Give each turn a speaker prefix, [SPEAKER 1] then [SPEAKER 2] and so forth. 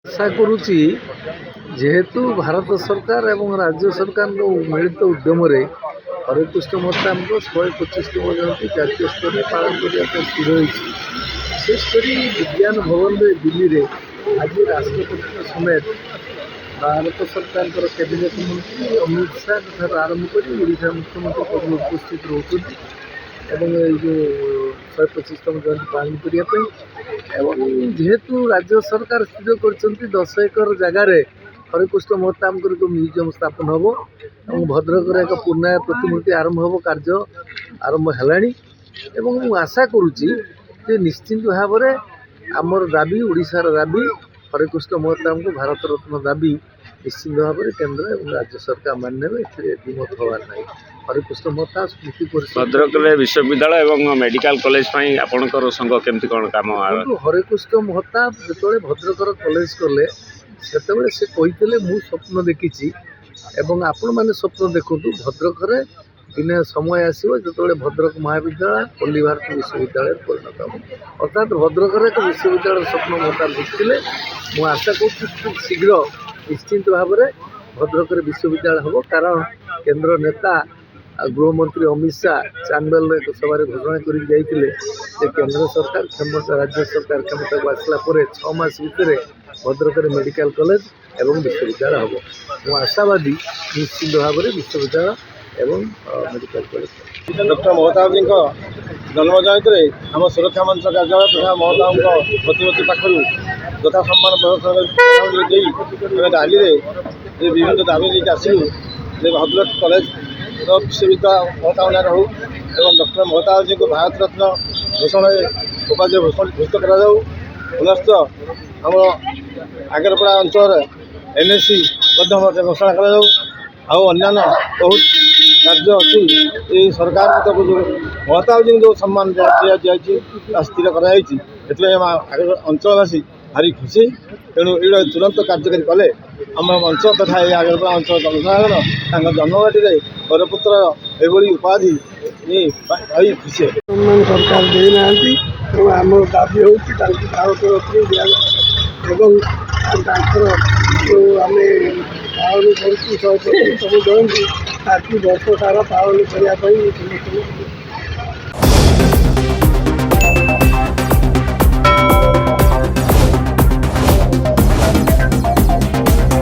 [SPEAKER 1] आशा करुच्ची जेहेतु भारत सरकार एवं राज्य सरकार मिलित उद्यम हरेकृष्ण महताब 125तम जयंती जातीय स्तर में पालन करने स्थिर होती विशेषकर विज्ञान भवन दिल्ली में आज राष्ट्रपति समेत भारत सरकार कैबिनेट मंत्री अमित शाह ठार आरंभ कर ओडिशा मुख्यमंत्री पद उपस्थित रोचते एवं जो 125तम जयंती पालन करने जेहेतु राज्य सरकार स्थिर कर 10 एकर जगार हरेकृष्ण महताब एक म्यूजियम स्थापन हम और भद्रक एक पूर्णाय प्रतिमूर्ति आरंभ हम कार्य आरंभ है आशा करुच्ची निश्चित भाव में आमर दाबी ओडिशार दाबी हरेकृष्ण महताब को भारत रत्न दाबी निश्चित भाव में केंद्र और राज्य सरकार मान्य द्विमत हबार ना हरेकृष्ण महताब स्मृति
[SPEAKER 2] भद्रक विश्वविद्यालय और मेडिकल कॉलेज आपणकर संघ केमती कौन काम
[SPEAKER 1] हरेकृष्ण महताब जो भद्रकर कॉलेज कले से कहते मु स्वप्न देखी आपण मैंने स्वप्न देखु भद्रक दिने समय आसो जो भद्रक महाविद्यालय पल्ली भारत विश्वविद्यालय परिणत हम अर्थात भद्रक एक विश्वविद्यालय स्वप्न महताब देखते आशा कर शीघ्र निश्चिंत भाव में भद्रक विश्वविद्यालय हम कारण केंद्र नेता गृहमंत्री अमित शाह चांदल एक सभा घोषणा कर केंद्र सरकार क्षमता राज्य सरकार क्षमता को आसला 6 मास भितर भद्रक मेडिकल कॉलेज एवं विश्वविद्यालय हम मु आशावादी निश्चित भाव में विश्वविद्यालय एवं मेडिकल कॉलेज
[SPEAKER 3] डॉक्टर महताब जी जन्म जयंती आम सुरक्षा मंच कार्यालय तथा महताब प्रतिमूर्ति पाखु यथा सम्मान रैली विभिन्न दाबी लेकिन आसलु भद्रक कॉलेज विश्वविद्यालय महताब ना रहू एवं डॉक्टर महताब जी को भारत रत्न घोषणा उपाधि घोषित करा पुनश्च आम आगरपड़ा अंचल एनएससी घोषणा करा अन्य बहुत कार्य अच्छी सरकार तक जो महताब जी जो सम्मान दिया स्थिर कर अंचलवासी भारी खुशी तेणु ये तुरंत कार्यकारी कले आम अंचल तथा ये आगरपड़ा अंचल जनसाधारण जन्मघाटी गरपुत्र एभली उपाधि खुशी
[SPEAKER 1] सम्मान सरकार देना आम दाबी भारत रत्न जो आम पालन कर 125तम जयंती ताकि वर्ष सारा पालन करने